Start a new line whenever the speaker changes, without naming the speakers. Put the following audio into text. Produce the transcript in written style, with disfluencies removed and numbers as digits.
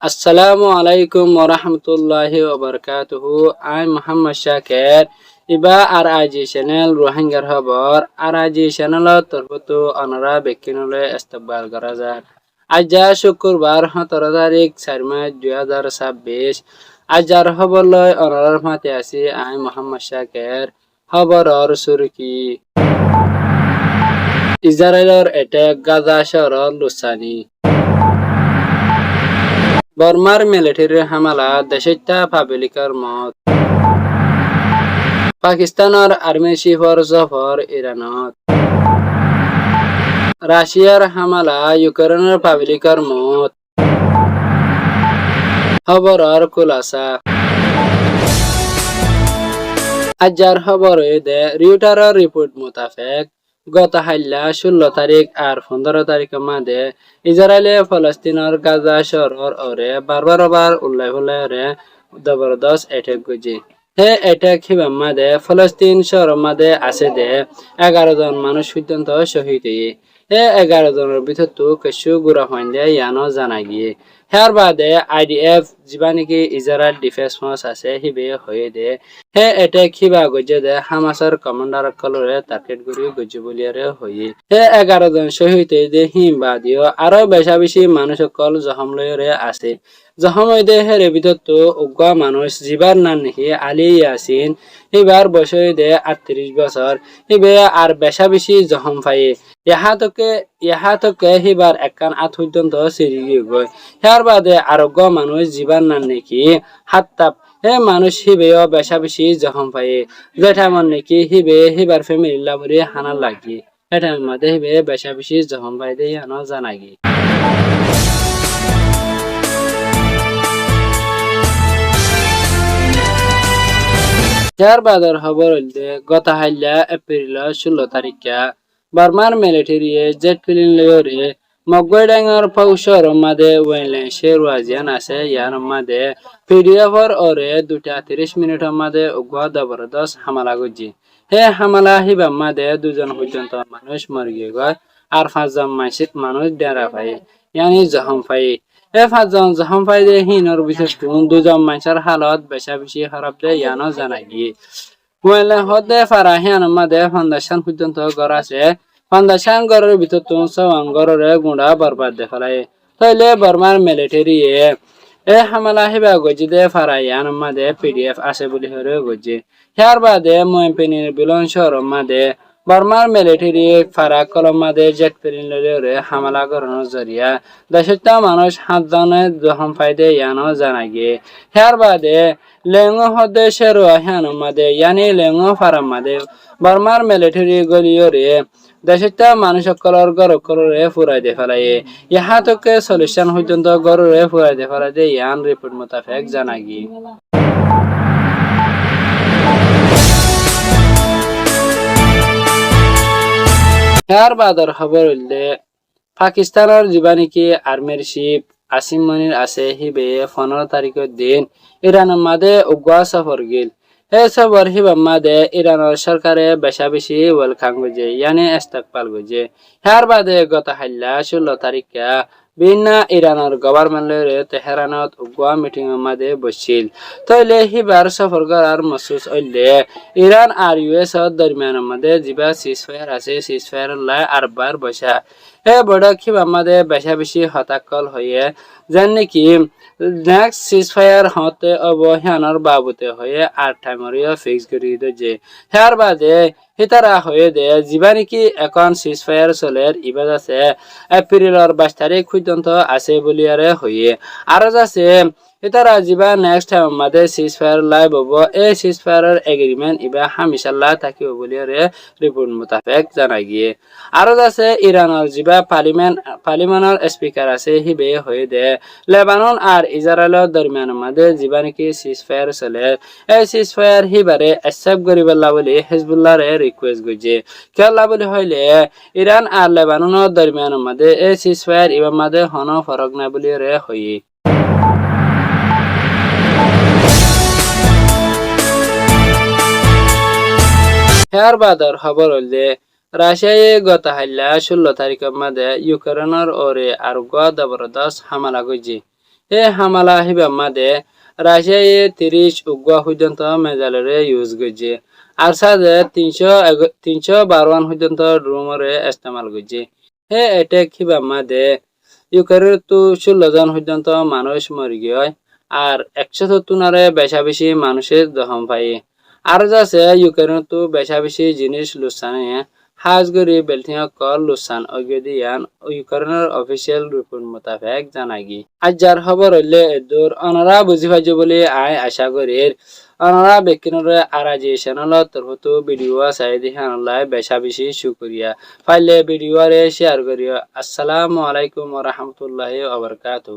আসসালামু আলাইকুম ওরহমতুল্লাহি ওবরকাতুহু। আমি মোহাম্মদ শাকের। ইবা আর আইজি চ্যানেল রোহিঙ্গার খবর আর আইজি চ্যানেলত তরফতো অনরা বেকিনলে ইস্তকবাল করা যায়। আজ শুক্রবার 17 তারিখ 4 মার্চ 2026। আজার খবর লয় অনরার মাতে আছি আমি মোহাম্মদ শাকের। খবরর সুরকি ইসরায়েলের এটেক গাজা শহরত লুসানি। বর্মার মিলিটারি হামলা দেশটা পাবলিকের মত। পাকিস্তানের আর্মি চিফর জফর ইরানত। রাশিয়ার হামলা ইউক্রেনের পাবলিকের মত। খবরর খুলাসা আজার খবর দে রিউটারের রিপোর্ট মোতাবেক গত হাল্লা 16 তারিখ আর 15 তারিখের মাঝে ইসরায়েলে ফলস্তিনের গাজা শহরের ওরে বারবার উল্লাই ওরে জবরদস্ত অ্যাটাক গজি। হে অ্যাটাক হিবার মাঝে ফলস্তিন শহরের মাঝে আছে দে 11 জন মানুষ পর্যন্ত শহীদ হয়ে। হে 11 জনের ভিতর তো কিছু গুড়া হইন দে ইয়ানো জানা গিয়ে। হেয়ার বাদে আইডিএফ যিবা ইসরায়েল ডিফেন্স ফোর্স আছে হিবে হয়ে দে হে এটেক হিবা গজে দে হামাসর কমান্ডার কলরে টার্গেট গুরি গজে বলিয়ারে হয়ে হে 11 জন শহীদ দে হিম বাদিও আরো বেশি মানুষ কল জখম লয়রে আছে। জখম দে হেরে ভিতর তো উগা মানুষ জিবার নাম নিহি আলী ইয়াসিন এবার বয়স দে 38 বছর হিবে আর বেশি জখম পায়ে ইহাতকে হিবার একান আত পর্যন্ত সিরি গয়। হেয়ার বাদে আরোগ্য মানুষ জীবার নান নাকি হাত্তাপ হে মানুষ হিবেও বেশি জখম পায়ে যেঠামন নাকি হিবে হিবার ফ্যামিলি লাভরে হানা লাগি এটার মধ্যে হিবে বেশি জখম পাই দিয়ে হানো জানাগি। হেয়ার বাদর খবর হইলে গত হাইলা এপ্রিল 16 তারিখা বার্মার মিলিটারি জেট প্লেন লয়রে মগডাঙ্গর পৌষর মাদে ওয়েলে শেরওয়াজিয়ান আছে ইয়ার মাদে পিডিএফর ওরে 2:30 মাদে উগ্র জবরদস্ত হামলা গজি। হে হামলা হিবা মাদে 2 জন পর্যন্ত মানুষ মরে গয় আর 5 জন মানুষ ডেরা পায় ইয়ানি জখম পায়। এ 5 জন জখম পাই দে হিনর বিশেষ 2 জন মানুষের হালত বেশি খারাপ দে ইয়ানো জানা গিয়ে। ওয়েলে হদে ফারাহিয়ান মাদে ফাউন্ডেশন পর্যন্ত ঘর আছে। ফাউন্ডেশন ঘরের ভিতর তো সওয়ান ঘরের গুঁড়া বরবাদ দেখায়। তাইলে বর্মার মিলিটারি এ হামলা হিবা গজি দে ফারাহিয়ান মাদে পিডিএফ আছে বলি হরে গজি। হেয়ার বাদে ময়পিনির বিলন শহর মাদে বর্মার মিলিটারি ফারাক কলম মাদে জেট প্লেন লরে হামলা করানোর জরিয়া দেশটা মানুষ 7 জনে জখম পাইদে ইয়ানো জানা গিয়ে। হেয়ার বাদে লেঙ্গো হদে শেরোয়া হ্যান মাদে ইয়ানি লেঙ্গো ফারাম মাদে বর্মার মিলিটারি গলিয়রে দেশটা মানুষ সকলের গড়ে ফুরাই দে ফেলায়। ইহাতকে সলিউশন পর্যন্ত গড়ে ফুরাই দে ফেলাই দে ইয়ান রিপোর্ট মোতাবেক জানা গিয়ে। হেয়ার বাদর খবর হইলে পাকিস্তানের জীবানিকি আর্মির শিপ আসিম মনির আছে হিবে 15 তারিখের দিন ইরানের মাদে উগ্র সফর গিল। এই সফর হিবার মাদে ইরানের সরকারে বেশি ওয়েলকাম গজে ইয়ানি ইস্তকবাল গজে। হেয়ার বাদে গত হাল্লা 16 তারিখে বিভিন্ন ইরানের গভর্নমেন্টের তেহরানত উগ্র মিটিং মাদে বসছিল। তইলে হিবার সফর করার মসুস হইলে ইরান আর ইউএস দরমিয়ান মাদে জিবা সিজফায়ার আছে সিজফায়ার লাই আরবার বসা। হে বড়ক হিবার মাদে বেশি হতাকল হয়ে যেন নাকি নেক্সট সিজফায়ার হতে অবহানোর বাবুতে হয়ে আর টাইমরিও ফিক্স করে যে হেয়ার বাদে হিতারা হয়ে দে যিবা নাকি এখন সিজফায়ার চলের ইবাদ আছে এপ্রিলের 22 তারিখ পর্যন্ত আছে বলিয়ারে হয়ে আরো আছে ইতারা যিবা নেক্সট টাইম মাদে সিজফায়ার লাইভ হবো এই সিজফায়ারের এগ্রিমেন্ট ইবা হামিশাল্লাহ থাকিব বলিয়ারে রিপোর্ট মোতাবেক জানা গিয়ে। আরো আছে ইরানের যিবা পার্লিমেন্টের স্পিকার আছে হিবে হয়ে দে লেবানন আর ইসরায়েলের দরমিয়ান মাদে যিবা নাকি সিজফায়ার চলে এই সিজফায়ার হিবারে অ্যাকসেপ্ট করিবল্লা বলি হিজবুল্লাহরে রিকোয়েস্ট গজে কেলা বলি হইলে ইরান আর লেবাননের দরমিয়ান মাদে এই সিজফায়ার ইবা মাদে হন ফরক না বলি রে হই। হেয়ার বাদর খবর হইলে রাশিয়ায় গত হাল্লা 16 তারিখের মাদে ইউক্রেনের ওরে আর জবরদস্ত হামলা গজি। হে হামালা হিবা মাদে রাশিয়ায় 30 উগ্র পর্যন্ত মেজালরে ইউজ করছে আর সাথে 352 পর্যন্ত ড্রোমরে ইস্তেমাল করছে হে এটেক হিবা মাদে ইউক্রেনের তো 16 জন পর্যন্ত মানুষ মরে গিয়ে আর 170 বেশা বেশি মানুষের দহম পাই আর যাচ্ছে ইউক্রেনের তো বেশা বেশি জিনিস লুসানে হাজগরি বেলথিয়া কল লুসান অগদিয়ান ইউক্রেনের অফিসিয়াল রিপোর্ট মোতাবেক জানাগি আজ খবর হইলে এদুর অনরা বুঝি পাইছে বলে আয় আশা করি অনরা বেকিনরে আরাজি চ্যানেলত তরফতো ভিডিও চাই দিহানলাই বেশা বেশি শুকরিয়া ফাইলে ভিডিও রে শেয়ার করিও আসসালামু আলাইকুম ওয়া রাহমাতুল্লাহি ওয়া বারাকাতুহু।